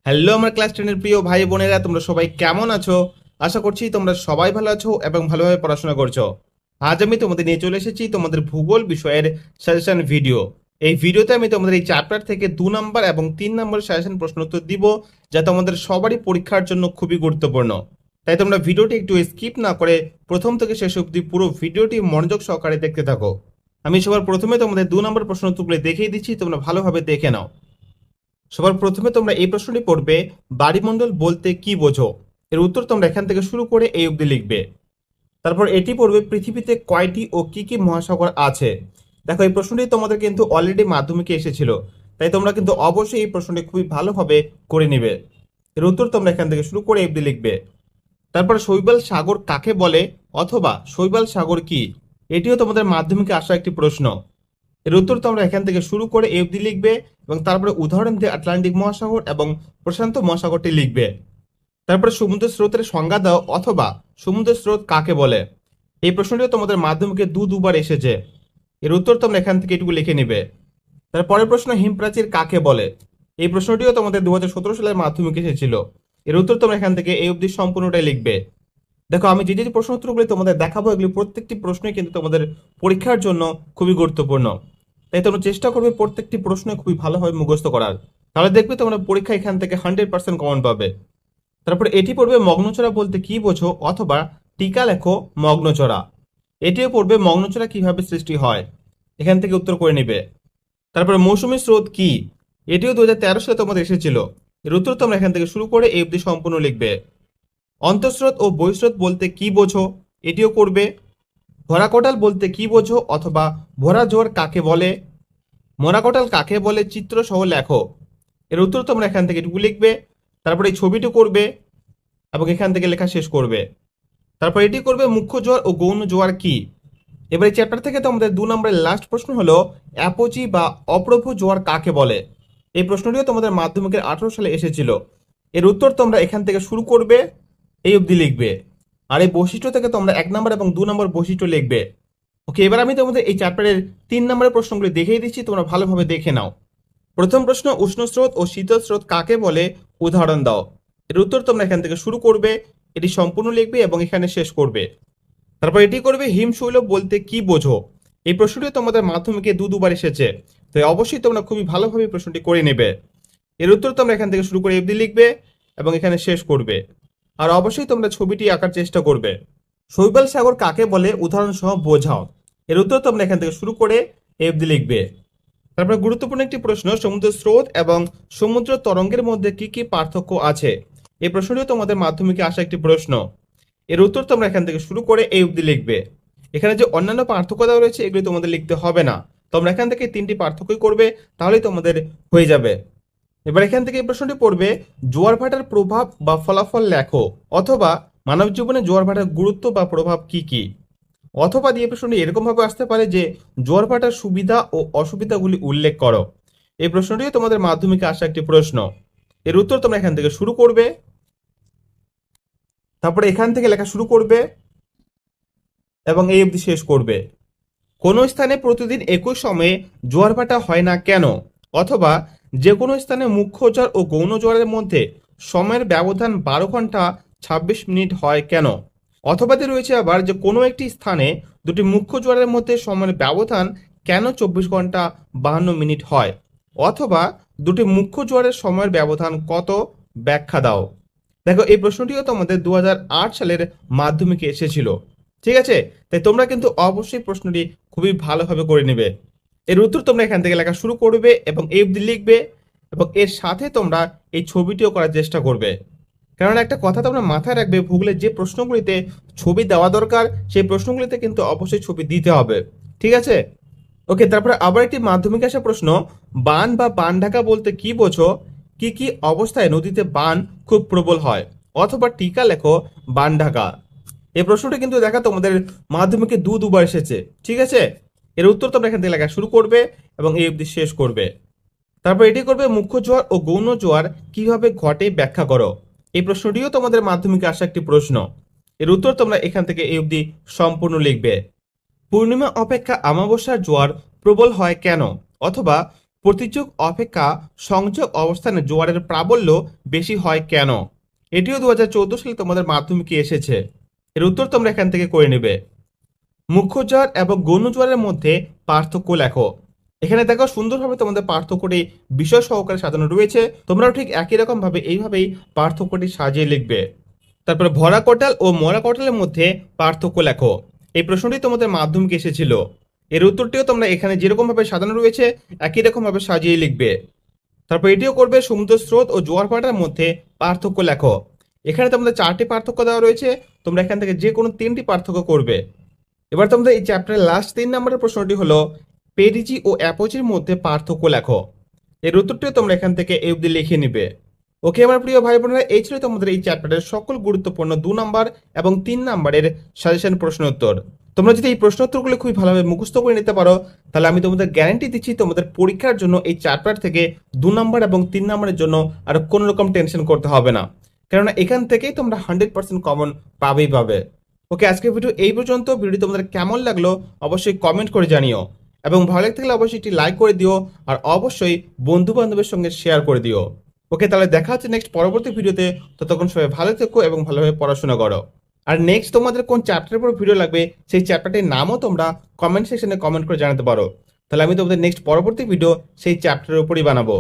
Hello আমার class 10 এর প্রিয় ভাই বোনেরা, তোমরা সবাই কেমন আছো? আশা করছি তোমরা সবাই ভালো আছো এবং ভালোভাবে পড়াশোনা করছো। আজ আমি তোমাদের নিয়ে চলে এসেছি তোমাদের ভূগোল বিষয়ের সাজেশন ভিডিও। এই ভিডিওতে আমি তোমাদের এই চ্যাপ্টার থেকে 2 নম্বর এবং 3 নম্বর সাজেশন প্রশ্ন উত্তর দিব, যা তোমাদের সবারই পরীক্ষার জন্য খুবই গুরুত্বপূর্ণ। তাই তোমরা ভিডিওটি একটু স্কিপ না করে প্রথম থেকে শেষ অবধি পুরো ভিডিওটি মনোযোগ সহকারে দেখতে থাকো। আমি সবার প্রথমে তোমাদের 2 নম্বর প্রশ্ন উত্তরগুলো দেখিয়ে দিচ্ছি, তোমরা ভালোভাবে দেখে নাও। সবার প্রথমে তোমরা এই প্রশ্নটি পড়বে, বাড়িমণ্ডল বলতে কি বোঝো? এর উত্তর তোমরা এখান থেকে শুরু করে এই অবধি লিখবে। তারপর এটি পড়বে, পৃথিবীতে কয়টি ও কি কি মহাসাগর আছে? দেখো, এই প্রশ্নটি তোমাদের কিন্তু অলরেডি মাধ্যমিকে এসেছিল, তাই তোমরা কিন্তু অবশ্যই এই প্রশ্নটি খুবই ভালোভাবে করে নিবে। এর উত্তর তোমরা এখান থেকে শুরু করে এই অবধি লিখবে। তারপর শৈবাল সাগর কাকে বলে অথবা শৈবাল সাগর কি? এটিও তোমাদের মাধ্যমিকে আসা একটি প্রশ্ন। এর উত্তর তোমরা এখান থেকে শুরু করে এই অবধি লিখবে এবং তারপরে উদাহরণ দিয়ে আটলান্টিক মহাসাগর এবং প্রশান্ত মহাসাগরটি লিখবে। তারপরে সমুদ্র স্রোতের সংজ্ঞা দাও অথবা সমুদ্র স্রোত কাকে বলে? এই প্রশ্নটিও তোমাদের মাধ্যমিকে দুবার এসেছে। এর উত্তর তোমরা এখান থেকে এটুকু লিখে নিবে। তারপরের প্রশ্ন, হিমপ্রাচীর কাকে বলে? এই প্রশ্নটিও তোমাদের 2017 সালের মাধ্যমিকে এসেছিল। এর উত্তর তোমরা এখান থেকে এই অবধি সম্পূর্ণটাই লিখবে। দেখো, আমি যে প্রশ্ন উত্তরগুলি তোমাদের দেখাবো, এগুলি প্রত্যেকটি প্রশ্নই কিন্তু তোমাদের পরীক্ষার জন্য খুবই গুরুত্বপূর্ণ। তাই তোমরা চেষ্টা করবে প্রত্যেকটি প্রশ্ন খুবই ভালোভাবে মুখস্থ করার। তাহলে দেখবে তোমরা পরীক্ষা এখান থেকে 100% কমন পাবে। তারপর এটি পড়বে, মগ্নচড়া বলতে কি বোঝো অথবা টিকা লেখো মগ্নচড়া। এটিও পড়বে, মগ্নচড়া কিভাবে সৃষ্টি হয়? এখান থেকে উত্তর করে নিবে। তারপরে মৌসুমী স্রোত কি? এটিও 2013 সালে তোমাদের এসেছিল। এর উত্তর তোমরা এখান থেকে শুরু করে এই অবধি সম্পূর্ণ লিখবে। অন্তঃস্রোত ও বহিঃস্রোত বলতে কি বোঝো? এটিও করবে। ভরা কোটাল বলতে কি বোঝো অথবা ভরা জোয়ার কাকে বলে? মরা কোটাল কাকে বলে চিত্র সহ লেখো। এর উত্তর তোমরা এখান থেকে এটুকু লিখবে। তারপরে এই ছবিটি করবে এবং এখান থেকে লেখা শেষ করবে। তারপর এটি করবে, মুখ্য জোয়ার ও গৌণ জোয়ার কি? এবার এই চ্যাপ্টার থেকে তোমাদের 2 নম্বরের লাস্ট প্রশ্ন হলো, অ্যাপোজি বা অপ্রভু জোয়ার কাকে বলে? এই প্রশ্নটিও তোমাদের মাধ্যমিকের 18 সালে এসেছিল। এর উত্তর তোমরা এখান থেকে শুরু করবে এই অবধি লিখবে। আর এই বৈশিষ্ট্য থেকে তোমরা 1 নম্বর এবং 2 নম্বর বৈশিষ্ট্য লিখবে। ওকে, এবার আমি তোমাদের এই চ্যাপ্টারের 3 নম্বরের প্রশ্নগুলি দেখিয়ে দিচ্ছি, তোমরা ভালোভাবে দেখে নাও। প্রথম প্রশ্ন, উষ্ণ স্রোত ও শীতল স্রোত কাকে বলে? উদাহরণ দাও। এর উত্তর তোমরা এখান থেকে শুরু করবে, এটি সম্পূর্ণ লিখবে এবং এখানে শেষ করবে। তারপর এটি করবে, হিমশৈল বলতে কি বোঝো? এই প্রশ্নটি তোমাদের মাধ্যমিকে দুবার এসেছে, তাই অবশ্যই তোমরা খুবই ভালোভাবে প্রশ্নটি করে নেবে। এর উত্তর তোমরা এখান থেকে শুরু করে অবধি লিখবে এবং এখানে শেষ করবে। আর অবশ্যই তোমরা ছবিটি আঁকার চেষ্টা করবে। শৈবাল সাগর কাকে বলে? উদাহরণ সহ বোঝাও। এর উত্তর তোমরা এখান থেকে শুরু করে অবধি লিখবে। তারপর গুরুত্বপূর্ণ একটি প্রশ্ন, সমুদ্র স্রোত এবং সমুদ্র তরঙ্গের মধ্যে কি কি পার্থক্য আছে? এই প্রশ্নটিও তোমাদের মাধ্যমিকে আসা একটি প্রশ্ন। এর উত্তর তোমরা এখান থেকে শুরু করে এই অবধি লিখবে। এখানে যে অন্যান্য পার্থক্য দেওয়া রয়েছে এগুলি তোমাদের লিখতে হবে না, তোমরা এখান থেকে 3টি পার্থক্যই করবে, তাহলেই তোমাদের হয়ে যাবে। এবার এখান থেকে এই প্রশ্নটি পড়বে, জোয়ার ভাটার প্রভাব বা ফলাফল লেখো অথবা মানব জীবনে জোয়ার ভাটার গুরুত্ব বা প্রভাব কি কি? অথবা দিয়ে প্রশ্নটি এরকম ভাবে আসতে পারে যে, জোয়ার ভাটার সুবিধা ও অসুবিধাগুলি উল্লেখ করো। এই প্রশ্নটিও তোমাদের মাধ্যমিকে আসা একটি প্রশ্ন। এর উত্তর তোমরা এখান থেকে শুরু করবে, তারপরে এখান থেকে লেখা শুরু করবে এবং এই অবধি শেষ করবে। কোন স্থানে প্রতিদিন একই সময়ে জোয়ার ভাটা হয় না কেন? অথবা যে কোনো স্থানে মুখ্য জোয়ার ও গৌণ জোয়ারের মধ্যে সময়ের ব্যবধান 12 ঘন্টা 26 মিনিট হয় কেন? অথবা রয়েছে আবার, যে কোনো একটি স্থানে দুটি মুখ্য জোয়ারের মধ্যে সময়ের ব্যবধান কেন 24 ঘন্টা 52 মিনিট হয়? অথবা দুটি মুখ্য জোয়ারের সময়ের ব্যবধান কত? ব্যাখ্যা দাও। দেখো, এই প্রশ্নটিও তোমাদের 2008 সালের মাধ্যমিকে এসেছিল। ঠিক আছে, তাই তোমরা কিন্তু অবশ্যই প্রশ্নটি খুবই ভালোভাবে করে নেবে। এর উত্তর তোমরা এখান থেকে লেখা শুরু করবে এবং এই অবধি লিখবে এবং এর সাথে তোমরা এই ছবিটিও করার চেষ্টা করবে। কারণ একটা কথা তোমরা মাথায় রাখবে, ভূগোলের যে প্রশ্নগুলিতে ছবি দেওয়া দরকার সেই প্রশ্নগুলিতে কিন্তু অবশ্যই ছবি দিতে হবে। ঠিক আছে, ওকে। তারপরে আবার একটি মাধ্যমিক আসা প্রশ্ন, বান বা বান ঢাকা বলতে কি বোঝো? কি কি অবস্থায় নদীতে বান খুব প্রবল হয়? অথবা টিকা লেখো বান ঢাকা। এই প্রশ্নটা কিন্তু দেখা তোমাদের মাধ্যমিকে দুবার এসেছে। ঠিক আছে, এর উত্তর তোমরা এখান থেকে লেখা শুরু করবে এবং এই অবধি শেষ করবে। তারপর এটি করবে, মুখ্য জোয়ার ও গৌণ জোয়ার কিভাবে ঘটে ব্যাখ্যা করো। এই প্রশ্নটিও তোমাদের মাধ্যমিকে আসা একটি প্রশ্ন। এর উত্তর তোমরা এখান থেকে এই অবধি সম্পূর্ণ লিখবে। পূর্ণিমা অপেক্ষা অমাবস্যার জোয়ার প্রবল হয় কেন? অথবা প্রতিযোগ অপেক্ষা সংযোগ অবস্থানে জোয়ারের প্রাবল্য বেশি হয় কেন? এটিও 2014 সালে তোমাদের মাধ্যমিকে এসেছে। এর উত্তর তোমরা এখান থেকে করে নেবে। মুখ্য জোয়ার এবং গৌণ জোয়ারের মধ্যে পার্থক্য লেখো। এখানে দেখো সুন্দরভাবে তোমাদের পার্থক্যটি বিষয় সহকারে সাজানো রয়েছে। তোমরাও ঠিক একই রকম ভাবে এইভাবেই পার্থক্যটি সাজিয়ে লিখবে। তারপরে ভরা কোটাল ও মরা কোটালের মধ্যে পার্থক্য লেখো। এই প্রশ্নটি তোমাদের মাধ্যমিকে এসেছিল। এর উত্তরটিও তোমরা এখানে যেরকম ভাবে সাজানো রয়েছে একই রকম ভাবে সাজিয়ে লিখবে। তারপর এটিও করবে সমুদ্র স্রোত ও জোয়ার ভাটার মধ্যে পার্থক্য লেখো। এখানে তোমাদের 4টি পার্থক্য দেওয়া রয়েছে, তোমরা এখান থেকে যে কোনো 3টি পার্থক্য করবে। এবার তোমাদের এই চ্যাপ্টারের লাস্ট 3 নম্বরের প্রশ্নটি হলো পেরিজি ও অ্যাপোজির মধ্যে পার্থক্য লেখো। এর উত্তরটিও তোমরা এখান থেকে এই অবধি লিখে নিবে। ওকে আমার প্রিয় ভাই বোনেরা, এই ছিল তোমাদের এই চ্যাপ্টারের সকল গুরুত্বপূর্ণ 2 নম্বর এবং 3 নম্বরের সাজেশন প্রশ্ন উত্তর। তোমরা যদি এই প্রশ্ন উত্তরগুলো খুবই ভালোভাবে মুখস্থ করে নিতে পারো, তাহলে আমি তোমাদের গ্যারান্টি দিচ্ছি তোমাদের পরীক্ষার জন্য এই চ্যাপ্টার থেকে 2 নম্বর এবং 3 নম্বরের জন্য আর কোনো রকম টেনশন করতে হবে না, কেননা এখান থেকেই তোমরা 100% কমন পাবে। ওকে, আজকের ভিডিও এই পর্যন্ত। ভিডিও তোমাদের কেমন লাগলো অবশ্যই কমেন্ট করে জানিও, এবং ভালো লাগতে থাকলে অবশ্যই একটি লাইক করে দিও, আর অবশ্যই বন্ধু বান্ধবের সঙ্গে শেয়ার করে দিও। ওকে, তাহলে দেখা হচ্ছে নেক্সট পরবর্তী ভিডিওতে। ততক্ষণ সবাই ভালো থেকো এবং ভালোভাবে পড়াশোনা করো। আর নেক্সট তোমাদের কোন চ্যাপ্টারের উপর ভিডিও লাগবে সেই চ্যাপ্টারটির নামও তোমরা কমেন্ট সেকশনে কমেন্ট করে জানাতে পারো। তাহলে আমি তোমাদের নেক্সট পরবর্তী ভিডিও সেই চ্যাপ্টারের উপরই বানাবো।